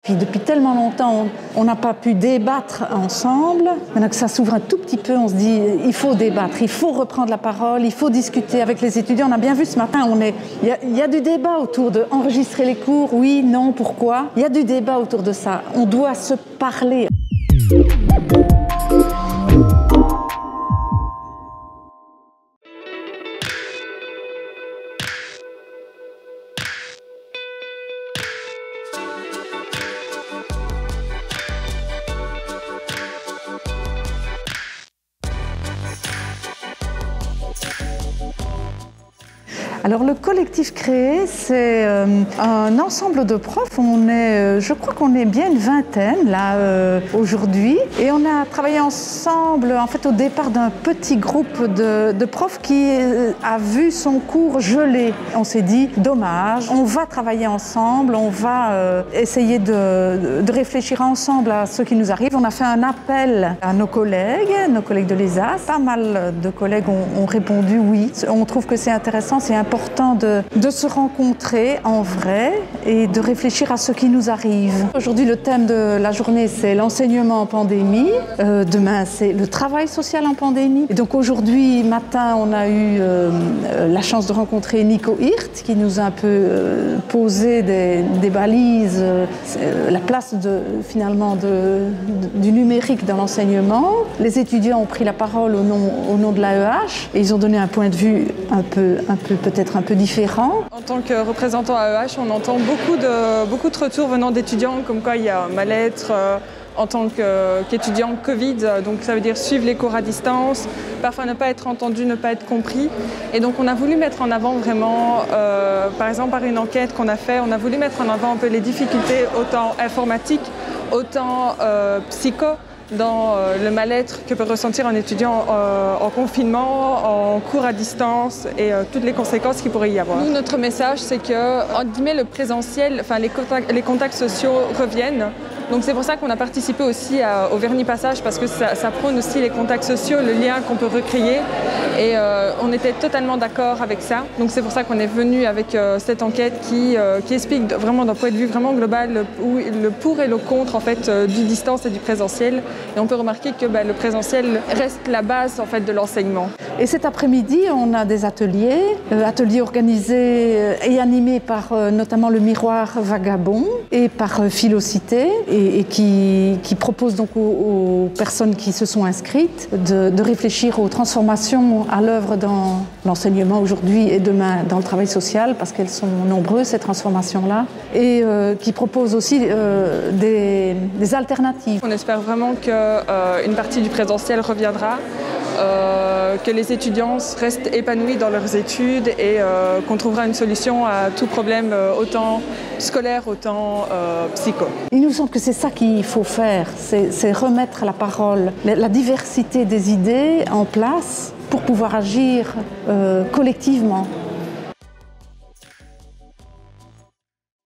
Puis depuis tellement longtemps, on n'a pas pu débattre ensemble. Maintenant que ça s'ouvre un tout petit peu, on se dit il faut débattre, il faut reprendre la parole, il faut discuter avec les étudiants. On a bien vu ce matin, il y a du débat autour de enregistrer les cours, oui, non, pourquoi. Il y a du débat autour de ça. On doit se parler. Alors le collectif créé, c'est un ensemble de profs. Je crois qu'on est bien une vingtaine là aujourd'hui, et on a travaillé ensemble en fait au départ d'un petit groupe de profs qui a vu son cours gelé. On s'est dit dommage, on va travailler ensemble, on va essayer de réfléchir ensemble à ce qui nous arrive. On a fait un appel à nos collègues de l'ESAS. Pas mal de collègues ont répondu oui. On trouve que c'est intéressant, c'est important de se rencontrer en vrai et de réfléchir à ce qui nous arrive. Aujourd'hui, le thème de la journée, c'est l'enseignement en pandémie. Demain, c'est le travail social en pandémie. Et donc aujourd'hui matin, on a eu la chance de rencontrer Nico Hirt, qui nous a un peu posé des balises, la place finalement du numérique dans l'enseignement. Les étudiants ont pris la parole au nom de l'AEH et ils ont donné un point de vue peut-être un peu différent. En tant que représentant AEH, on entend beaucoup de retours venant d'étudiants, comme quoi il y a un mal-être en tant qu'étudiant Covid, donc ça veut dire suivre les cours à distance, parfois ne pas être entendu, ne pas être compris. Et donc on a voulu mettre en avant vraiment, par exemple par une enquête qu'on a fait, on a voulu mettre en avant un peu les difficultés autant informatiques, autant psycho, dans le mal-être que peut ressentir un étudiant en confinement, en cours à distance et toutes les conséquences qu'il pourrait y avoir. Nous, notre message, c'est que, entre guillemets, le présentiel, enfin les contacts sociaux reviennent. Donc c'est pour ça qu'on a participé aussi au Vernis Passage, parce que ça prône aussi les contacts sociaux, le lien qu'on peut recréer. Et on était totalement d'accord avec ça. Donc c'est pour ça qu'on est venu avec cette enquête qui explique vraiment d'un point de vue vraiment global le pour et le contre en fait, du distance et du présentiel. Et on peut remarquer que le présentiel reste la base en fait, de l'enseignement. Et cet après-midi, on a des ateliers organisés et animés par notamment le Miroir Vagabond et par Philocité, et qui propose donc aux personnes qui se sont inscrites de réfléchir aux transformations à l'œuvre dans l'enseignement aujourd'hui et demain dans le travail social, parce qu'elles sont nombreuses ces transformations-là, et qui propose aussi des alternatives. On espère vraiment qu'une partie du présentiel reviendra, que les étudiants restent épanouis dans leurs études et qu'on trouvera une solution à tout problème, autant scolaire, autant psycho. Il nous semble que c'est ça qu'il faut faire, c'est remettre la parole, la diversité des idées en place pour pouvoir agir collectivement.